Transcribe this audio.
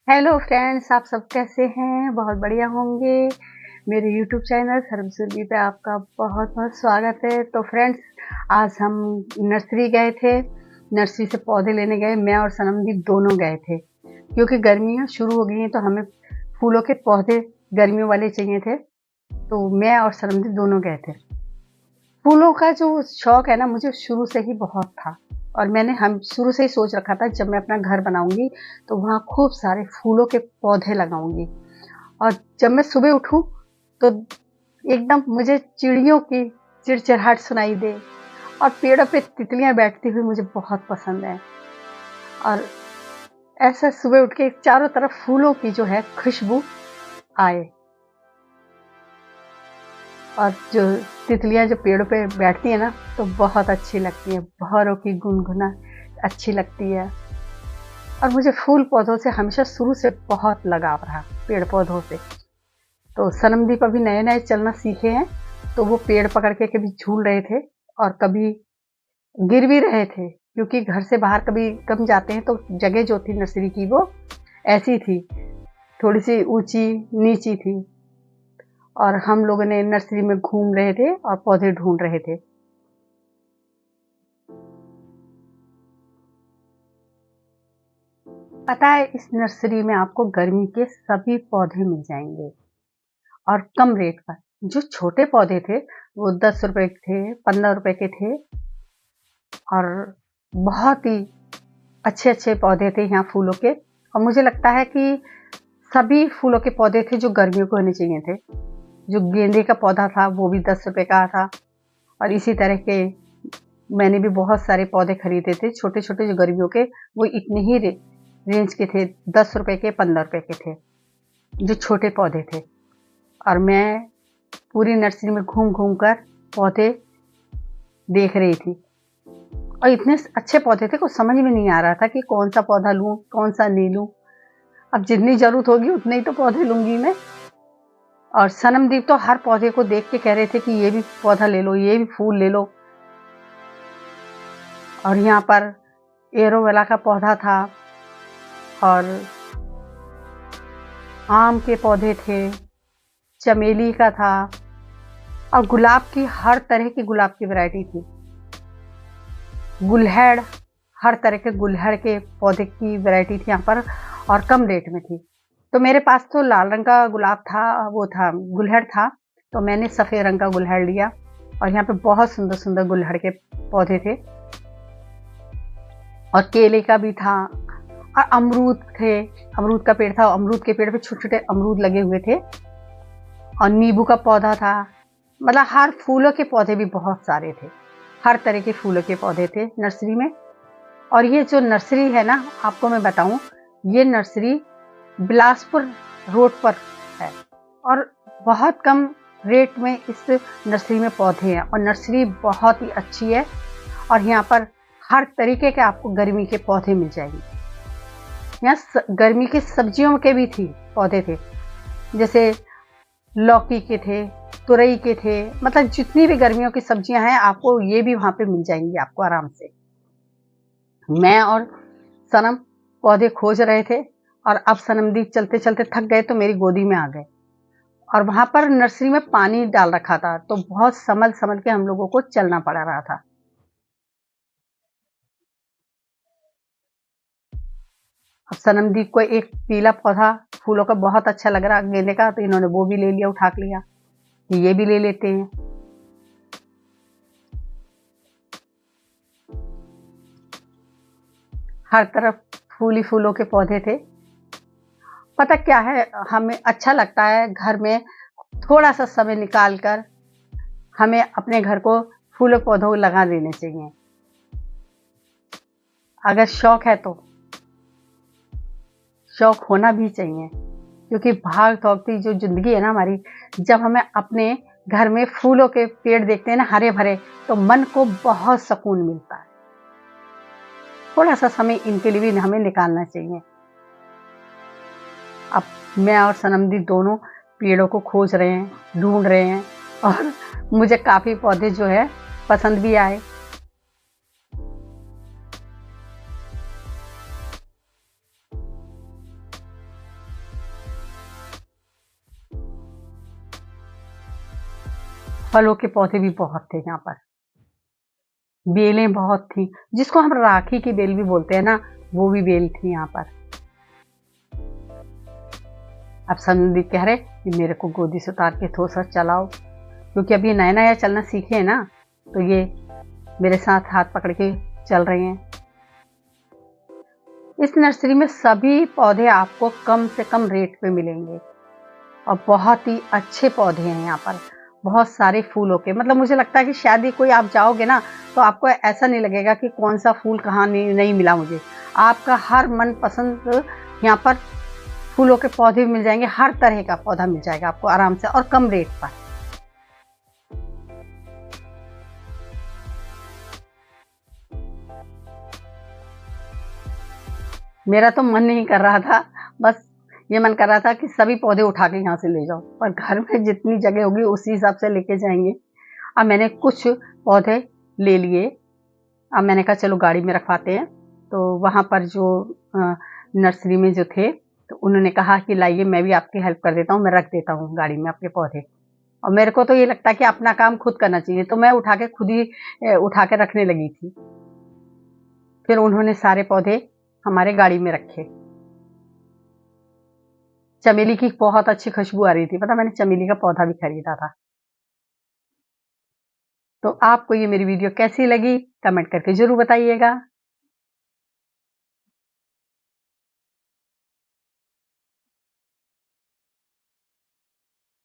Hello friends, आप सब कैसे हैं? बहुत बढ़िया होंगे। मेरे यूट्यूब चैनल सर्वसुरभि पे आपका बहुत-बहुत स्वागत है। तो फ्रेंड्स, आज हम नर्सरी गए थे। नर्सरी से पौधे लेने गए, मैं और सनमदीप दोनों गए थे। क्योंकि गर्मियाँ शुरू हो गई हैं तो हमें फूलों के पौधे गर्मियों वाले चाहिए थे। तो मैं और सनमदीप दोनों गए थे। फूलों का जो शौक है ना, मुझे शुरू से ही बहुत था। और हम शुरू से ही सोच रखा था, जब मैं अपना घर बनाऊंगी तो वहाँ खूब सारे फूलों के पौधे लगाऊंगी। और जब मैं सुबह उठूं तो एकदम मुझे चिड़ियों की चिड़चिड़ाहट सुनाई दे, और पेड़ों पे तितलियां बैठती हुई मुझे बहुत पसंद है। और ऐसा सुबह उठ के चारों तरफ फूलों की जो है खुशबू आए, और जो तितलियां जो पेड़ों पे बैठती है ना, तो बहुत अच्छी लगती है। बहारों की गुनगुना अच्छी लगती है। और मुझे फूल पौधों से हमेशा शुरू से बहुत लगाव रहा, पेड़ पौधों से। तो सनमदीप अभी नए नए चलना सीखे हैं, तो वो पेड़ पकड़ के कभी झूल रहे थे और कभी गिर भी रहे थे, क्योंकि घर से बाहर कभी कम जाते हैं तो जगह जो थी नर्सरी की वो ऐसी थी, थोड़ी सी ऊंची नीची थी। और हम लोगों ने नर्सरी में घूम रहे थे और पौधे ढूंढ रहे थे। पता है, इस नर्सरी में आपको गर्मी के सभी पौधे मिल जाएंगे, और कम रेट पर। जो छोटे पौधे थे वो 10 रुपए के थे, 15 रुपए के थे। और बहुत ही अच्छे अच्छे पौधे थे यहाँ फूलों के। और मुझे लगता है कि सभी फूलों के पौधे थे जो गर्मियों को होने चाहिए थे। जो गेंदे का पौधा था वो भी 10 रुपए का था। और इसी तरह के मैंने भी बहुत सारे पौधे खरीदे थे, छोटे छोटे जो गर्मियों के, वो इतने ही रेंज के थे, 10 रुपए के, 15 रुपए के थे, जो छोटे पौधे थे। और मैं पूरी नर्सरी में घूम घूम कर पौधे देख रही थी। और इतने अच्छे पौधे थे, कुछ समझ में नहीं आ रहा था कि कौन सा पौधा लूं, कौन सा नहीं लूं। अब जितनी जरूरत होगी उतने ही तो पौधे लूंगी मैं। और सनमदीप तो हर पौधे को देख के कह रहे थे कि ये भी पौधा ले लो, ये भी फूल ले लो। और यहाँ पर एलोवेरा का पौधा था, और आम के पौधे थे, चमेली का था, और गुलाब की हर तरह की गुलाब की वैरायटी थी। गुलहड़, हर तरह के गुलहड़ के पौधे की वैरायटी थी यहाँ पर, और कम रेट में थी। तो मेरे पास तो लाल रंग का गुलाब था, वो था गुलहड़ था, तो मैंने सफेद रंग का गुलहड़ लिया। और यहाँ पे बहुत सुंदर सुंदर गुलहड़ के पौधे थे, और केले का भी था, और अमरूद थे। अमरूद का पेड़ था, अमरूद के पेड़ पे छोटे छोटे अमरूद लगे हुए थे। और नींबू का पौधा था। मतलब हर फूलों के पौधे भी बहुत सारे थे, हर तरह के फूलों के पौधे थे नर्सरी में। और ये जो नर्सरी है ना, आपको मैं बताऊं, ये नर्सरी बिलासपुर रोड पर है, और बहुत कम रेट में इस नर्सरी में पौधे हैं। और नर्सरी बहुत ही अच्छी है, और यहाँ पर हर तरीके के आपको गर्मी के पौधे मिल जाएंगे। यहाँ गर्मी की सब्जियों के भी पौधे थे, जैसे लौकी के थे, तुरई के थे। मतलब जितनी भी गर्मियों की सब्जियां हैं, आपको ये भी वहां पे मिल जाएंगी आपको आराम से। मैं और सनम पौधे खोज रहे थे, और अब सनमदीप चलते चलते थक गए तो मेरी गोदी में आ गए। और वहां पर नर्सरी में पानी डाल रखा था, तो बहुत संभल संभल के हम लोगों को चलना पड़ रहा था। अब सनमदीप को एक पीला पौधा फूलों का बहुत अच्छा लग रहा, गेंदे का, तो इन्होंने वो भी ले लिया, उठा लिया कि ये भी ले लेते हैं। हर तरफ फूल ही फूलों के पौधे थे। पता क्या है, हमें अच्छा लगता है घर में थोड़ा सा समय निकाल कर हमें अपने घर को फूलों पौधों लगा देने चाहिए, अगर शौक है तो। शौक होना भी चाहिए, क्योंकि भाग दौड़ की जो जिंदगी है ना हमारी, जब हमें अपने घर में फूलों के पेड़ देखते हैं ना, हरे भरे, तो मन को बहुत सुकून मिलता है। थोड़ा सा समय इनके लिए भी हमें निकालना चाहिए। अब मैं और सनमदीप दोनों पेड़ों को खोज रहे हैं, ढूंढ रहे हैं, और मुझे काफी पौधे जो है पसंद भी आए। फलों के पौधे भी बहुत थे यहाँ पर, बेलें बहुत थी, जिसको हम राखी की बेल भी बोलते हैं ना, वो भी बेल थी यहाँ पर। अब संदीप कह रहे कि मेरे को गोदी से उतार के थोड़ा सा चलाओ, क्योंकि अभी नया नया चलना सीखे हैं ना, तो ये मेरे साथ हाथ पकड़ के चल रहे हैं। इस नर्सरी में सभी पौधे आपको कम से कम रेट पे मिलेंगे और बहुत ही अच्छे पौधे हैं यहाँ पर, बहुत सारे फूलों के। मतलब मुझे लगता है कि शायद ही कोई आप जाओगे ना तो आपको ऐसा नहीं लगेगा कि कौन सा फूल कहाँ नहीं मिला मुझे। आपका हर मनपसंद यहाँ पर फूलों के पौधे भी मिल जाएंगे, हर तरह का पौधा मिल जाएगा आपको आराम से और कम रेट पर। मेरा तो मन नहीं कर रहा था, बस ये मन कर रहा था कि सभी पौधे उठा के यहाँ से ले जाओ, पर घर में जितनी जगह होगी उसी हिसाब से लेके जाएंगे। अब मैंने कुछ पौधे ले लिए, अब मैंने कहा चलो गाड़ी में रखवाते हैं। तो वहाँ पर जो नर्सरी में जो थे, तो उन्होंने कहा कि लाइए मैं भी आपकी हेल्प कर देता हूँ, मैं रख देता हूँ गाड़ी में आपके पौधे। और मेरे को तो ये लगता है कि अपना काम खुद करना चाहिए, तो मैं उठा के खुद ही उठा के रखने लगी थी। फिर उन्होंने सारे पौधे हमारे गाड़ी में रखे। चमेली की बहुत अच्छी खुशबू आ रही थी, पता मैंने चमेली का पौधा भी खरीदा था। तो आपको ये मेरी वीडियो कैसी लगी कमेंट करके जरूर बताइएगा।